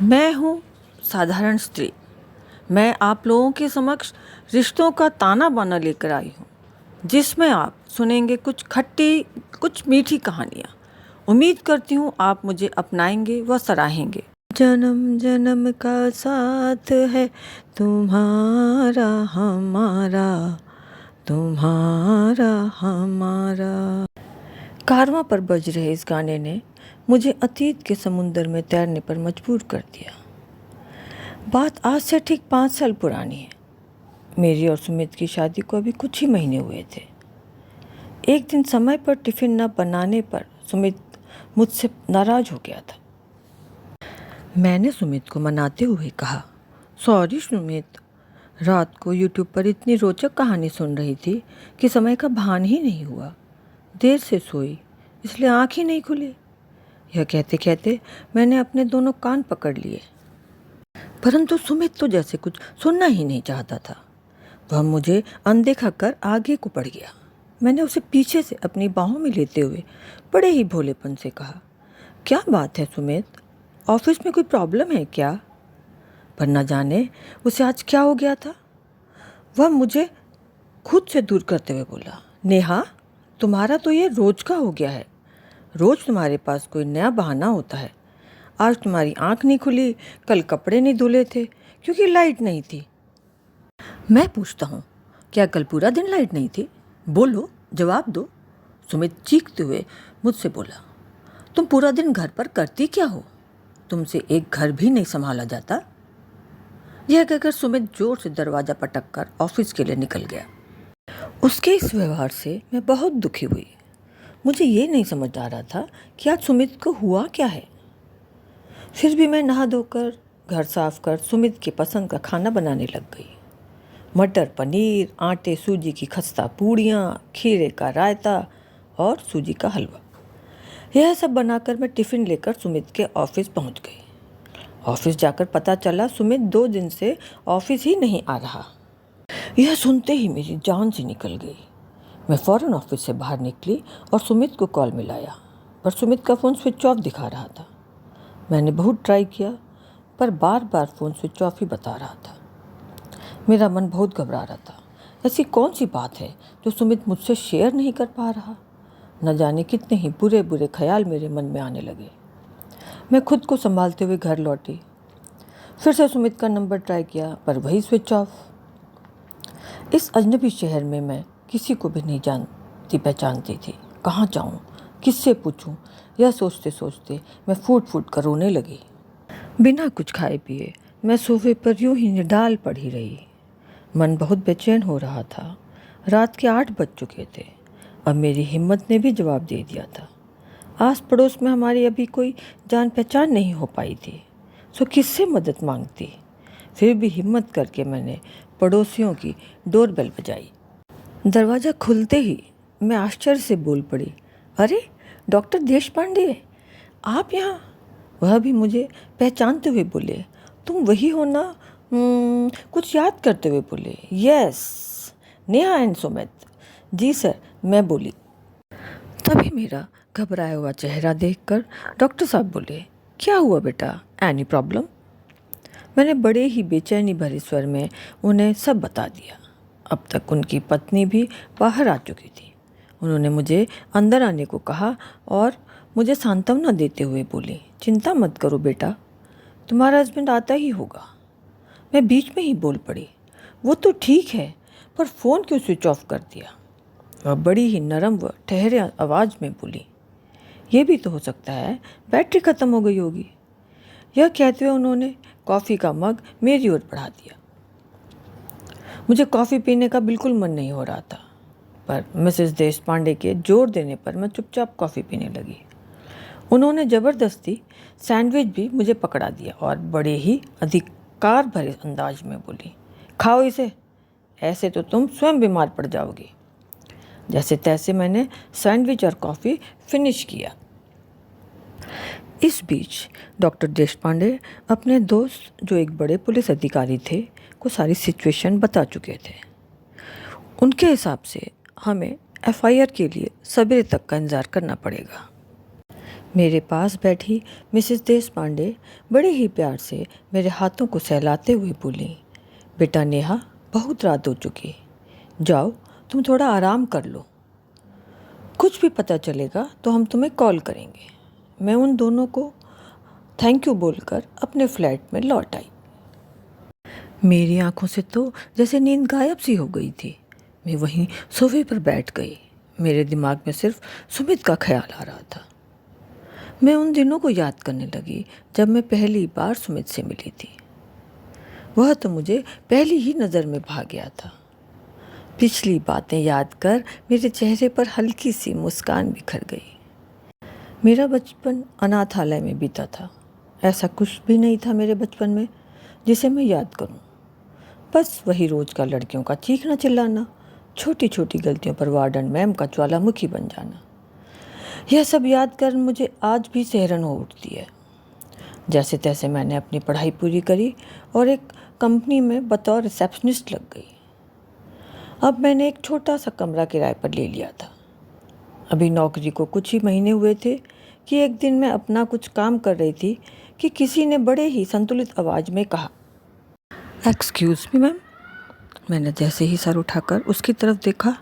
मैं हूँ साधारण स्त्री। मैं आप लोगों के समक्ष रिश्तों का ताना बाना लेकर आई हूँ, जिसमें आप सुनेंगे कुछ खट्टी कुछ मीठी कहानियाँ। उम्मीद करती हूँ आप मुझे अपनाएंगे व सराहेंगे। जन्म जन्म का साथ है तुम्हारा हमारा, तुम्हारा हमारा। कारवां पर बज रहे इस गाने ने मुझे अतीत के समुंदर में तैरने पर मजबूर कर दिया। बात आज से ठीक 5 साल पुरानी है। मेरी और सुमित की शादी को अभी कुछ ही महीने हुए थे। एक दिन समय पर टिफ़िन न बनाने पर सुमित मुझसे नाराज़ हो गया था। मैंने सुमित को मनाते हुए कहा, सॉरी सुमित, रात को यूट्यूब पर इतनी रोचक कहानी सुन रही थी कि समय का भान ही नहीं हुआ। देर से सोई इसलिए आँख ही नहीं खुली। यह कहते कहते मैंने अपने दोनों कान पकड़ लिए, परंतु सुमित तो जैसे कुछ सुनना ही नहीं चाहता था। वह मुझे अनदेखा कर आगे को बढ़ गया। मैंने उसे पीछे से अपनी बाहों में लेते हुए बड़े ही भोलेपन से कहा, क्या बात है सुमित, ऑफिस में कोई प्रॉब्लम है क्या? पर न जाने उसे आज क्या हो गया था। वह मुझे खुद से दूर करते हुए बोला, नेहा, तुम्हारा तो ये रोज का हो गया है। रोज तुम्हारे पास कोई नया बहाना होता है। आज तुम्हारी आंख नहीं खुली, कल कपड़े नहीं धुले थे क्योंकि लाइट नहीं थी। मैं पूछता हूँ, क्या कल पूरा दिन लाइट नहीं थी? बोलो, जवाब दो। सुमित चीखते हुए मुझसे बोला, तुम पूरा दिन घर पर करती क्या हो? तुमसे एक घर भी नहीं संभाला जाता। यह कहकर सुमित जोर से दरवाज़ा पटक कर ऑफिस के लिए निकल गया। उसके इस व्यवहार से मैं बहुत दुखी हुई। मुझे ये नहीं समझ आ रहा था कि आज सुमित को हुआ क्या है। फिर भी मैं नहा धोकर घर साफ कर सुमित की पसंद का खाना बनाने लग गई। मटर पनीर, आटे सूजी की खस्ता पूड़ियाँ, खीरे का रायता और सूजी का हलवा, यह सब बनाकर मैं टिफ़िन लेकर सुमित के ऑफिस पहुंच गई। ऑफिस जाकर पता चला सुमित 2 दिन से ऑफिस ही नहीं आ रहा। यह सुनते ही मेरी जान से निकल गई। मैं फ़ौरन ऑफिस से बाहर निकली और सुमित को कॉल मिलाया, पर सुमित का फ़ोन स्विच ऑफ दिखा रहा था। मैंने बहुत ट्राई किया, पर बार बार फ़ोन स्विच ऑफ ही बता रहा था। मेरा मन बहुत घबरा रहा था। ऐसी कौन सी बात है जो सुमित मुझसे शेयर नहीं कर पा रहा? न जाने कितने ही बुरे बुरे ख्याल मेरे मन में आने लगे। मैं खुद को संभालते हुए घर लौटी। फिर से सुमित का नंबर ट्राई किया, पर वही स्विच ऑफ। इस अजनबी शहर में मैं किसी को भी नहीं जानती पहचानती थी। कहाँ जाऊँ, किससे पूछूँ, यह सोचते सोचते मैं फूट फूट कर रोने लगी। बिना कुछ खाए पिए मैं सोफे पर यूं ही निडाल पड़ी रही। मन बहुत बेचैन हो रहा था। रात के 8 बज चुके थे। अब मेरी हिम्मत ने भी जवाब दे दिया था। आस पड़ोस में हमारी अभी कोई जान पहचान नहीं हो पाई थी, सो किससे मदद मांगती। फिर भी हिम्मत करके मैंने पड़ोसियों की डोरबेल बजाई। दरवाज़ा खुलते ही मैं आश्चर्य से बोल पड़ी, अरे डॉक्टर देशपांडे, आप यहाँ? वह भी मुझे पहचानते हुए बोले, तुम वही हो ना? कुछ याद करते हुए बोले, यस, नेहा एंड सुमित। जी सर, मैं बोली। तभी मेरा घबराया हुआ चेहरा देखकर डॉक्टर साहब बोले, क्या हुआ बेटा, एनी प्रॉब्लम? मैंने बड़े ही बेचैनी भरे स्वर में उन्हें सब बता दिया। अब तक उनकी पत्नी भी बाहर आ चुकी थी। उन्होंने मुझे अंदर आने को कहा और मुझे सांत्वना देते हुए बोली, चिंता मत करो बेटा, तुम्हारा हस्बैंड आता ही होगा। मैं बीच में ही बोल पड़ी, वो तो ठीक है, पर फ़ोन क्यों स्विच ऑफ कर दिया? वह बड़ी ही नरम व ठहरे आवाज़ में बोली, ये भी तो हो सकता है बैटरी ख़त्म हो गई होगी। यह कहते हुए उन्होंने कॉफ़ी का मग मेरी ओर बढ़ा दिया। मुझे कॉफ़ी पीने का बिल्कुल मन नहीं हो रहा था, पर मिसेस देशपांडे के जोर देने पर मैं चुपचाप कॉफ़ी पीने लगी। उन्होंने ज़बरदस्ती सैंडविच भी मुझे पकड़ा दिया और बड़े ही अधिकार भरे अंदाज में बोली, खाओ इसे, ऐसे तो तुम स्वयं बीमार पड़ जाओगी। जैसे तैसे मैंने सैंडविच और कॉफ़ी फिनिश किया। इस बीच डॉक्टर देशपांडे अपने दोस्त, जो एक बड़े पुलिस अधिकारी थे, को सारी सिचुएशन बता चुके थे। उनके हिसाब से हमें एफआईआर के लिए सवेरे तक का इंतज़ार करना पड़ेगा। मेरे पास बैठी मिसेस देशपांडे बड़े ही प्यार से मेरे हाथों को सहलाते हुए बोली, बेटा नेहा, बहुत रात हो चुकी, जाओ तुम थोड़ा आराम कर लो। कुछ भी पता चलेगा तो हम तुम्हें कॉल करेंगे। मैं उन दोनों को थैंक यू बोलकर अपने फ्लैट में लौट आई। मेरी आंखों से तो जैसे नींद गायब सी हो गई थी। मैं वहीं सोफे पर बैठ गई। मेरे दिमाग में सिर्फ सुमित का ख्याल आ रहा था। मैं उन दिनों को याद करने लगी जब मैं पहली बार सुमित से मिली थी। वह तो मुझे पहली ही नज़र में भा गया था। पिछली बातें याद कर मेरे चेहरे पर हल्की सी मुस्कान बिखर गई। मेरा बचपन अनाथालय में बीता था। ऐसा कुछ भी नहीं था मेरे बचपन में जिसे मैं याद करूं। बस वही रोज का लड़कियों का चीखना चिल्लाना, छोटी छोटी गलतियों पर वार्डन मैम का ज्वालामुखी बन जाना, यह सब याद कर मुझे आज भी सिहरन हो उठती है। जैसे तैसे मैंने अपनी पढ़ाई पूरी करी और एक कंपनी में बतौर रिसेप्शनिस्ट लग गई। अब मैंने एक छोटा सा कमरा किराए पर ले लिया था। अभी नौकरी को कुछ ही महीने हुए थे कि एक दिन मैं अपना कुछ काम कर रही थी कि किसी ने बड़े ही संतुलित आवाज़ में कहा, एक्सक्यूज़ मी मैम। मैंने जैसे ही सर उठाकर उसकी तरफ देखा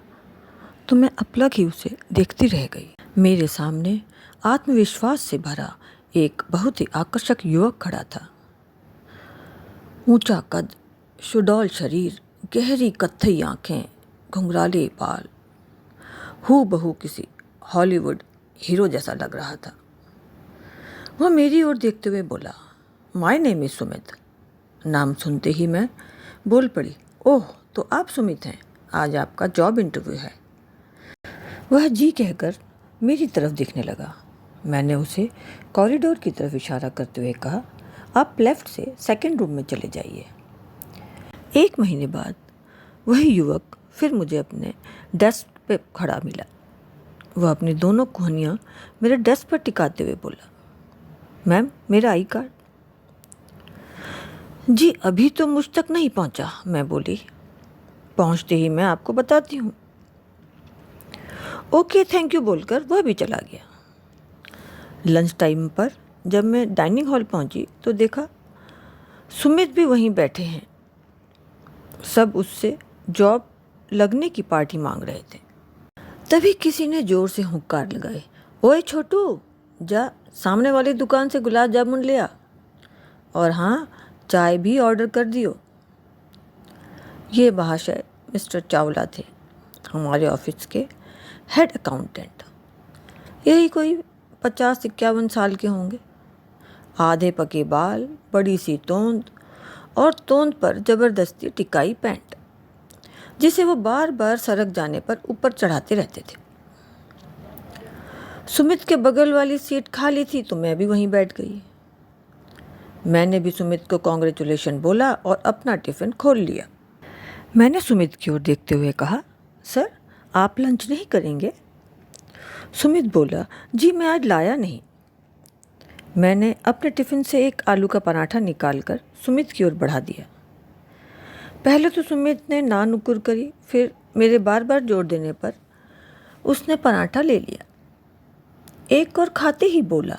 तो मैं अपलक ही उसे देखती रह गई। मेरे सामने आत्मविश्वास से भरा एक बहुत ही आकर्षक युवक खड़ा था। ऊंचा कद, सुडौल शरीर, गहरी कत्थई आंखें, घुंघराले बाल, हूबहू किसी हॉलीवुड हीरो जैसा लग रहा था। वह मेरी ओर देखते हुए बोला, माय नेम इज सुमित। नाम सुनते ही मैं बोल पड़ी, ओह तो आप सुमित हैं, आज आपका जॉब इंटरव्यू है। वह जी कहकर मेरी तरफ देखने लगा। मैंने उसे कॉरिडोर की तरफ इशारा करते हुए कहा, आप लेफ्ट से सेकंड रूम में चले जाइए। 1 महीने बाद वही युवक फिर मुझे अपने डेस्क पे खड़ा मिला। वह अपनी दोनों कोहनियाँ मेरे डेस्क पर टिकाते हुए बोला, मैम मेरा आई कार्ड। जी अभी तो मुझ तक नहीं पहुंचा, मैं बोली। पहुंचते ही मैं आपको बताती हूँ। ओके थैंक यू बोलकर वह भी चला गया। लंच टाइम पर जब मैं डाइनिंग हॉल पहुंची तो देखा सुमित भी वहीं बैठे हैं। सब उससे जॉब लगने की पार्टी मांग रहे थे। तभी किसी ने जोर से हुंकार लगाए, ओए छोटू, जा सामने वाली दुकान से गुलाब जामुन ले आ, और हाँ चाय भी ऑर्डर कर दियो। ये महाशय मिस्टर चावला थे, हमारे ऑफिस के हेड अकाउंटेंट। यही कोई 50-51 साल के होंगे। आधे पके बाल, बड़ी सी तोंद और तोंद पर ज़बरदस्ती टिकाई पैंट, जिसे वो बार बार सरक जाने पर ऊपर चढ़ाते रहते थे। सुमित के बगल वाली सीट खाली थी तो मैं भी वहीं बैठ गई। मैंने भी सुमित को कॉन्ग्रेचुलेशन बोला और अपना टिफ़िन खोल लिया। मैंने सुमित की ओर देखते हुए कहा, सर आप लंच नहीं करेंगे? सुमित बोला, जी मैं आज लाया नहीं। मैंने अपने टिफ़िन से एक आलू का पराठा निकालकर सुमित की ओर बढ़ा दिया। पहले तो सुमित ने ना नुकुर करी, फिर मेरे बार बार जोर देने पर उसने पराठा ले लिया। एक और खाते ही बोला,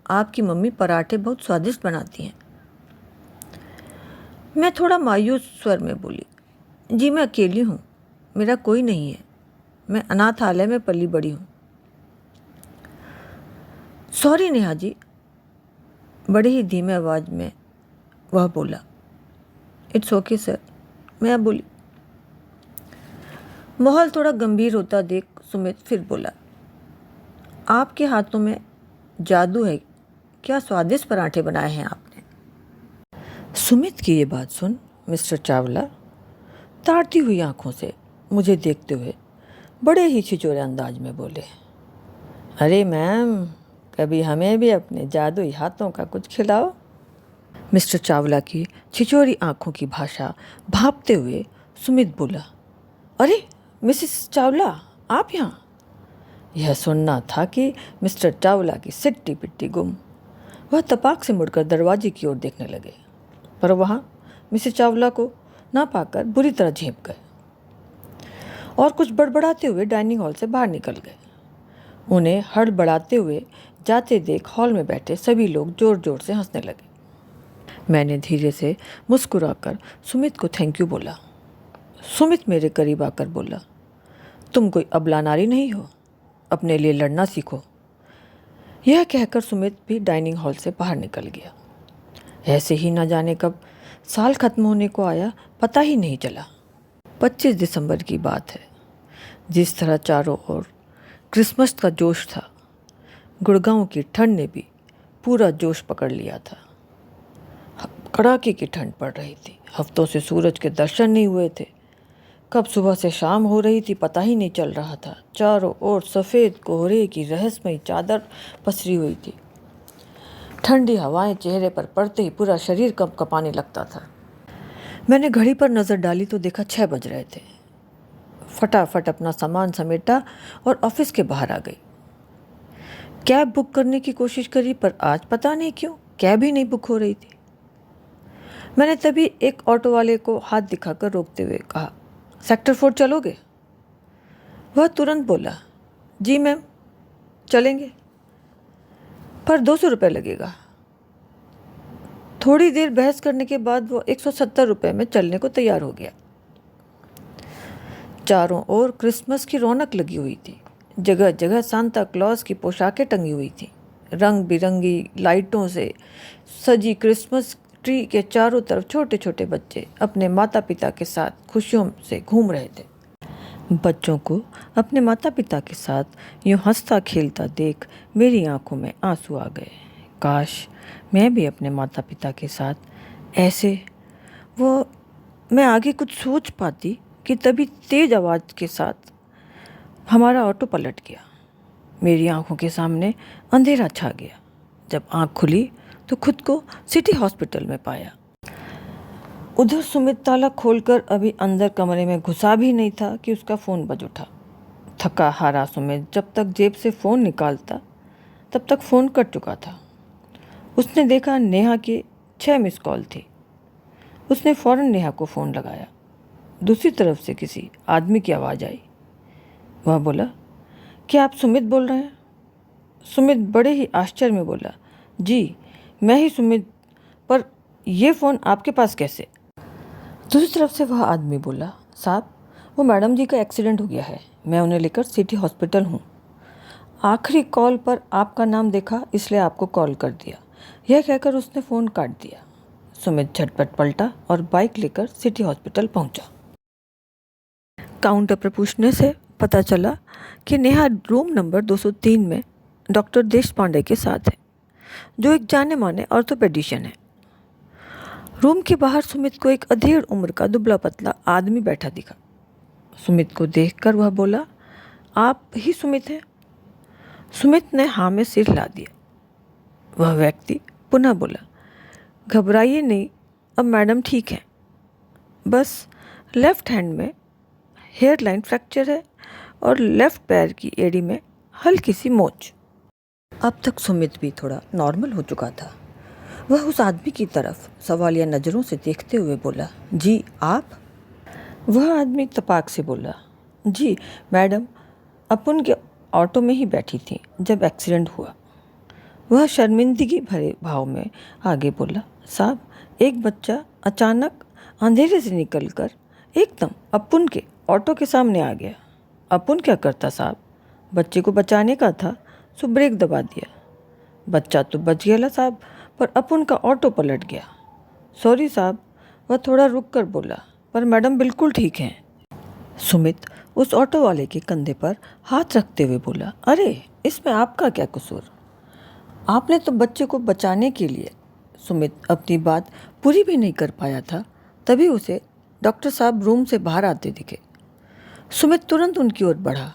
आपकी मम्मी पराठे बहुत स्वादिष्ट बनाती हैं। मैं थोड़ा मायूस स्वर में बोली, जी मैं अकेली हूँ, मेरा कोई नहीं है, मैं अनाथालय में पली बड़ी हूँ। सॉरी नेहा जी, बड़े ही धीमे आवाज़ में वह बोला। इट्स ओके सर, मैं अब बोली। माहौल थोड़ा गंभीर होता देख सुमित फिर बोला, आपके हाथों में जादू है, क्या स्वादिष्ट पराठे बनाए हैं आपने। सुमित की ये बात सुन मिस्टर चावला ताड़ती हुई आंखों से मुझे देखते हुए बड़े ही छिछोरे अंदाज में बोले, अरे मैम कभी हमें भी अपने जादुई हाथों का कुछ खिलाओ। मिस्टर चावला की छिछोरी आंखों की भाषा भांपते हुए सुमित बोला, अरे मिसेस चावला आप यहाँ। यह सुनना था कि मिस्टर चावला की सिट्टी पिट्टी गुम। वह तपाक से मुड़कर दरवाजे की ओर देखने लगे, पर वहाँ मिसेस चावला को ना पाकर बुरी तरह झेप गए और कुछ बड़बड़ाते हुए डाइनिंग हॉल से बाहर निकल गए। उन्हें हड़बड़ाते हुए जाते देख हॉल में बैठे सभी लोग जोर जोर से हंसने लगे। मैंने धीरे से मुस्कुराकर सुमित को थैंक यू बोला। सुमित मेरे करीब आकर बोला, तुम कोई अबला नारी नहीं हो, अपने लिए लड़ना सीखो। यह कहकर सुमित भी डाइनिंग हॉल से बाहर निकल गया। ऐसे ही न जाने कब साल खत्म होने को आया, पता ही नहीं चला। 25 दिसंबर की बात है। जिस तरह चारों ओर क्रिसमस का जोश था, गुड़गांव की ठंड ने भी पूरा जोश पकड़ लिया था। कड़ाके की ठंड पड़ रही थी। हफ्तों से सूरज के दर्शन नहीं हुए थे। कब सुबह से शाम हो रही थी पता ही नहीं चल रहा था। चारों ओर सफ़ेद कोहरे की रहस्यमयी चादर पसरी हुई थी। ठंडी हवाएं चेहरे पर पड़ते ही पूरा शरीर कंपकपाने लगता था। मैंने घड़ी पर नज़र डाली तो देखा 6 बज रहे थे। फटाफट अपना सामान समेटा और ऑफिस के बाहर आ गई। कैब बुक करने की कोशिश करी, पर आज पता नहीं क्यों कैब ही नहीं बुक हो रही थी। मैंने तभी एक ऑटो वाले को हाथ दिखाकर रोकते हुए कहा, सेक्टर 4 चलोगे? वह तुरंत बोला, जी मैम चलेंगे, पर 200 रुपये लगेगा। थोड़ी देर बहस करने के बाद वो 170 रुपये में चलने को तैयार हो गया। चारों ओर क्रिसमस की रौनक लगी हुई थी। जगह जगह सांता क्लॉज की पोशाकें टंगी हुई थी। रंग बिरंगी लाइटों से सजी क्रिसमस ट्री के चारों तरफ छोटे छोटे बच्चे अपने माता पिता के साथ खुशियों से घूम रहे थे। बच्चों को अपने माता पिता के साथ यूँ हंसता खेलता देख मेरी आंखों में आंसू आ गए। काश मैं भी अपने माता पिता के साथ ऐसे मैं आगे कुछ सोच पाती कि तभी तेज आवाज़ के साथ हमारा ऑटो पलट गया। मेरी आंखों के सामने अंधेरा छा गया। जब आंख खुली तो खुद को सिटी हॉस्पिटल में पाया। उधर सुमित ताला खोलकर अभी अंदर कमरे में घुसा भी नहीं था कि उसका फ़ोन बज उठा। थका हारा सुमित जब तक जेब से फ़ोन निकालता तब तक फ़ोन कट चुका था। उसने देखा नेहा की 6 मिस कॉल थी। उसने फ़ौरन नेहा को फ़ोन लगाया। दूसरी तरफ से किसी आदमी की आवाज़ आई। वह बोला, क्या आप सुमित बोल रहे हैं? सुमित बड़े ही आश्चर्य में बोला, जी मैं ही सुमित, पर यह फ़ोन आपके पास कैसे? दूसरी तरफ से वह आदमी बोला, साहब वो मैडम जी का एक्सीडेंट हो गया है, मैं उन्हें लेकर सिटी हॉस्पिटल हूँ। आखिरी कॉल पर आपका नाम देखा इसलिए आपको कॉल कर दिया। यह कहकर उसने फ़ोन काट दिया। सुमित झटपट पलटा और बाइक लेकर सिटी हॉस्पिटल पहुँचा। काउंटर पर पूछने से पता चला कि नेहा रूम नंबर 203 में डॉक्टर देश पांडे के साथ है, जो एक जाने माने ऑर्थोपेडिशियन है। रूम के बाहर सुमित को एक अधेड़ उम्र का दुबला पतला आदमी बैठा दिखा। सुमित को देखकर वह बोला, आप ही सुमित हैं? सुमित ने हाँ में सिर हिला दिया। वह व्यक्ति पुनः बोला, घबराइए नहीं, अब मैडम ठीक है, बस लेफ्ट हैंड में हेयर लाइन फ्रैक्चर है और लेफ्ट पैर की एड़ी में हल्की सी मोच। अब तक सुमित भी थोड़ा नॉर्मल हो चुका था। वह उस आदमी की तरफ सवालिया नज़रों से देखते हुए बोला, जी आप? वह आदमी तपाक से बोला, जी मैडम अपन के ऑटो में ही बैठी थी जब एक्सीडेंट हुआ। वह शर्मिंदगी भरे भाव में आगे बोला, साहब एक बच्चा अचानक अंधेरे से निकलकर एकदम अपुन के ऑटो के सामने आ गया। अपुन क्या करता साहब, बच्चे को बचाने का था सो ब्रेक दबा दिया। बच्चा तो बच गया साहब, पर अपुन का ऑटो पलट गया। सॉरी साहब, वह थोड़ा रुक कर बोला, पर मैडम बिल्कुल ठीक हैं। सुमित उस ऑटो वाले के कंधे पर हाथ रखते हुए बोला, अरे इसमें आपका क्या कसूर, आपने तो बच्चे को बचाने के लिए। सुमित अपनी बात पूरी भी नहीं कर पाया था, तभी उसे डॉक्टर साहब रूम से बाहर आते दिखे। सुमित तुरंत उनकी ओर बढ़ा।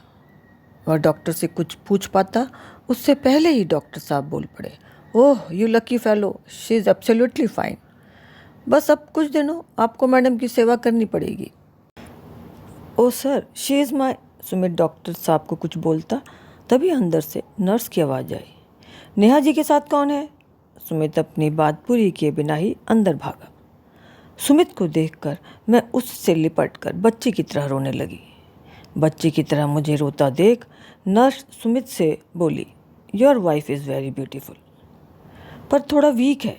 वह डॉक्टर से कुछ पूछ पाता उससे पहले ही डॉक्टर साहब बोल पड़े, oh you lucky fellow, she is absolutely fine. बस अब कुछ दिनों आपको मैडम की सेवा करनी पड़ेगी। Oh sir, she is my. Sumit doctor साहब को कुछ बोलता तभी अंदर से नर्स की आवाज़ आई, नेहा जी के साथ कौन है? सुमित अपनी बात पूरी किए बिना ही अंदर भागा। सुमित को देखकर मैं उससे लिपटकर बच्ची की तरह रोने लगी। बच्ची की तरह मुझे रोता देख नर्स सुमित से बोली, your wife is very beautiful, पर थोड़ा वीक है,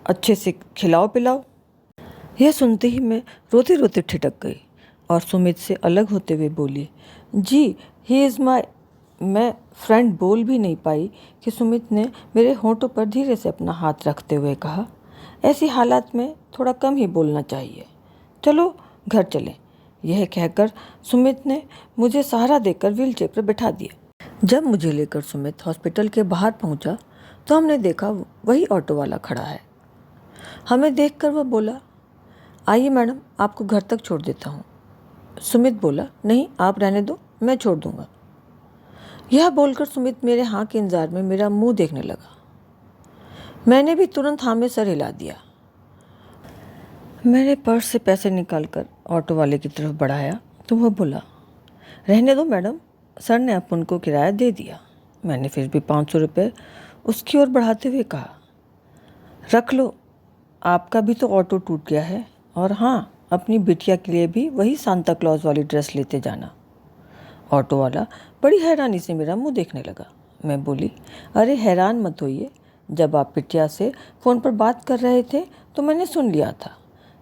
अच्छे से खिलाओ पिलाओ। यह सुनते ही मैं रोते रोते ठिठक गई और सुमित से अलग होते हुए बोली, जी ही इज़ माई। मैं फ्रेंड बोल भी नहीं पाई कि सुमित ने मेरे होंठों पर धीरे से अपना हाथ रखते हुए कहा, ऐसी हालात में थोड़ा कम ही बोलना चाहिए, चलो घर चलें। यह कहकर सुमित ने मुझे सहारा देकर व्हीलचेयर पर बिठा दिया। जब मुझे लेकर सुमित हॉस्पिटल के बाहर पहुंचा तो हमने देखा वही ऑटो वाला खड़ा है। हमें देखकर वह बोला, आइए मैडम, आपको घर तक छोड़ देता हूँ। सुमित बोला, नहीं आप रहने दो, मैं छोड़ दूँगा। यह बोलकर सुमित मेरे हाँ के इंतजार में मेरा मुंह देखने लगा। मैंने भी तुरंत हाँ में सर हिला दिया। मैंने पर्स से पैसे निकालकर ऑटो वाले की तरफ बढ़ाया तो वह बोला, रहने दो मैडम, सर ने अपन को किराया दे दिया। मैंने फिर भी 500 रुपये उसकी ओर बढ़ाते हुए कहा, रख लो, आपका भी तो ऑटो टूट गया है, और हाँ, अपनी बिटिया के लिए भी वही सांता क्लॉज वाली ड्रेस लेते जाना। ऑटो वाला बड़ी हैरानी से मेरा मुंह देखने लगा। मैं बोली, अरे हैरान मत होइए, जब आप बिटिया से फ़ोन पर बात कर रहे थे तो मैंने सुन लिया था।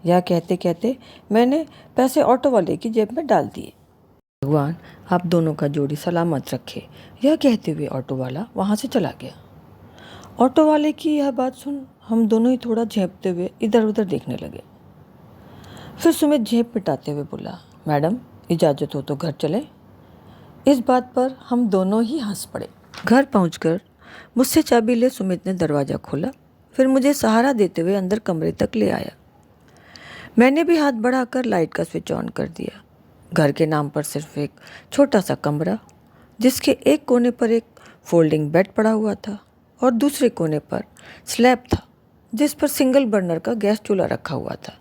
यह कहते कहते मैंने पैसे ऑटो वाले की जेब में डाल दिए। भगवान आप दोनों का जोड़ी सलामत रखे, यह कहते हुए ऑटो वाला वहाँ से चला गया। ऑटो वाले की यह बात सुन हम दोनों ही थोड़ा झेंपते हुए इधर उधर देखने लगे। फिर सुमित झेंप मिटाते हुए बोला, मैडम इजाज़त हो तो घर चलें। इस बात पर हम दोनों ही हंस पड़े। घर पहुंचकर मुझसे चाबी ले सुमित ने दरवाज़ा खोला, फिर मुझे सहारा देते हुए अंदर कमरे तक ले आया। मैंने भी हाथ बढ़ाकर लाइट का स्विच ऑन कर दिया। घर के नाम पर सिर्फ एक छोटा सा कमरा, जिसके एक कोने पर एक फोल्डिंग बेड पड़ा हुआ था और दूसरे कोने पर स्लैब था जिस पर सिंगल बर्नर का गैस चूल्हा रखा हुआ था।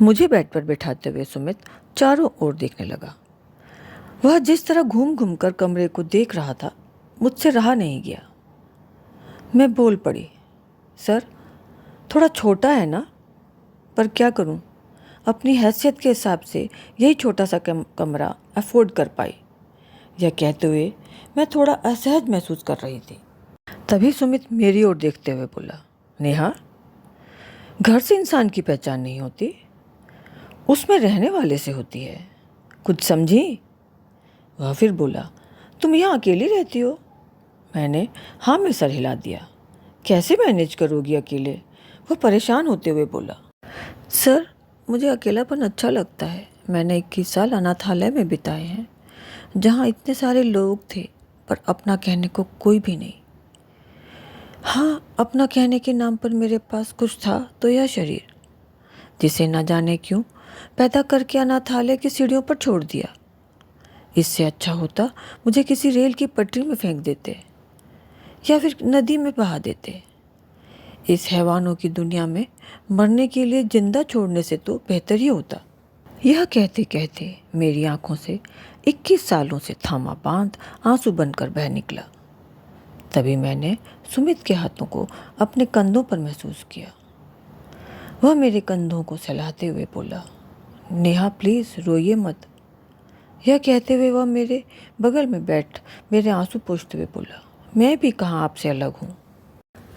मुझे बेड पर बैठाते हुए सुमित चारों ओर देखने लगा। वह जिस तरह घूम घूम कर कमरे को देख रहा था, मुझसे रहा नहीं गया। मैं बोल पड़ी, सर थोड़ा छोटा है ना, पर क्या करूं, अपनी हैसियत के हिसाब से यही छोटा सा कमरा अफोर्ड कर पाई। यह कहते हुए मैं थोड़ा असहज महसूस कर रही थी। तभी सुमित मेरी ओर देखते हुए बोला, नेहा, घर से इंसान की पहचान नहीं होती, उसमें रहने वाले से होती है, कुछ समझी? वह फिर बोला, तुम यहाँ अकेली रहती हो? मैंने हाँ में सर हिला दिया। कैसे मैनेज करोगी अकेले? वह परेशान होते हुए बोला, सर मुझे अकेलापन अच्छा लगता है। मैंने 21 साल अनाथालय में बिताए हैं, जहाँ इतने सारे लोग थे पर अपना कहने को कोई भी नहीं। हाँ, अपना कहने के नाम पर मेरे पास कुछ था तो यह शरीर, जिसे न जाने क्यों पैदा करके अनाथालय की सीढ़ियों पर छोड़ दिया। इससे अच्छा होता मुझे किसी रेल की पटरी में फेंक देते या फिर नदी में बहा देते। इस हैवानों की दुनिया में मरने के लिए जिंदा छोड़ने से तो बेहतर ही होता। यह कहते कहते मेरी आंखों से 21 सालों से थामा बांध आंसू बनकर बह निकला। तभी मैंने सुमित के हाथों को अपने कंधों पर महसूस किया। वह मेरे कंधों को सहलाते हुए बोला, नेहा प्लीज़ रोइए मत। यह कहते हुए वह मेरे बगल में बैठ मेरे आंसू पोंछते हुए बोला, मैं भी कहाँ आपसे अलग हूँ।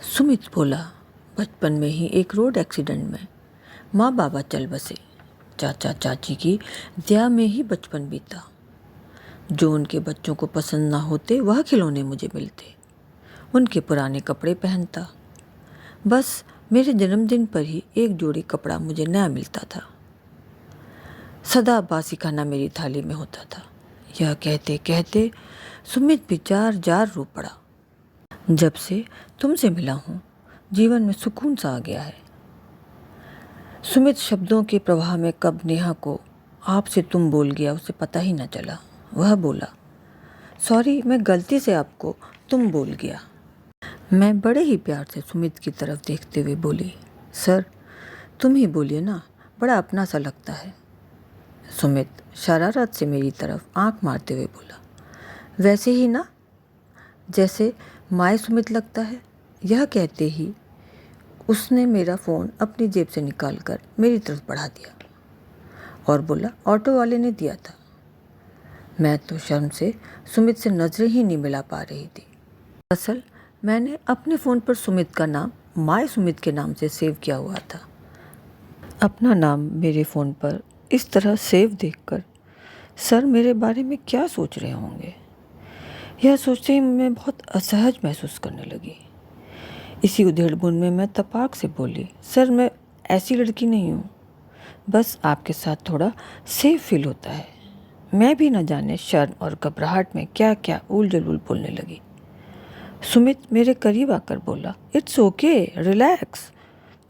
सुमित बोला, बचपन में ही एक रोड एक्सीडेंट में माँ बाबा चल बसे। चाचा चाची की दया में ही बचपन बीता। जो उनके बच्चों को पसंद ना होते वह खिलौने मुझे मिलते, उनके पुराने कपड़े पहनता। बस मेरे जन्मदिन पर ही एक जोड़ी कपड़ा मुझे नया मिलता था। सदा बासी खाना मेरी थाली में होता था। यह कहते कहते सुमित भी जार जार रो पड़ा। जब से तुमसे मिला हूँ जीवन में सुकून सा आ गया है। सुमित शब्दों के प्रवाह में कब नेहा को आपसे तुम बोल गया उसे पता ही न चला। वह बोला, सॉरी मैं गलती से आपको तुम बोल गया। मैं बड़े ही प्यार से सुमित की तरफ देखते हुए बोली, सर तुम ही बोलिए ना, बड़ा अपना सा लगता है। सुमित शरारत से मेरी तरफ आंख मारते हुए बोला, वैसे ही ना जैसे माए सुमित लगता है। यह कहते ही उसने मेरा फ़ोन अपनी जेब से निकालकर मेरी तरफ बढ़ा दिया और बोला, ऑटो वाले ने दिया था। मैं तो शर्म से सुमित से नजरें ही नहीं मिला पा रही थी। दरअसल मैंने अपने फ़ोन पर सुमित का नाम माय सुमित के नाम से सेव किया हुआ था। अपना नाम मेरे फ़ोन पर इस तरह सेव देखकर सर मेरे बारे में क्या सोच रहे होंगे, यह सोचते ही मैं बहुत असहज महसूस करने लगी। इसी उधेड़-बुन में मैं तपाक से बोली, सर मैं ऐसी लड़की नहीं हूँ, बस आपके साथ थोड़ा सेफ फील होता है। मैं भी न जाने शर्म और घबराहट में क्या क्या उल-जलूल बोलने लगी। सुमित मेरे करीब आकर बोला, इट्स ओके, रिलैक्स,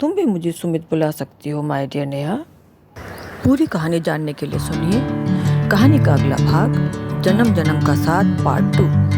तुम भी मुझे सुमित बुला सकती हो माय डियर नेहा। पूरी कहानी जानने के लिए सुनिए कहानी का अगला भाग, जन्म जन्म का साथ पार्ट 2।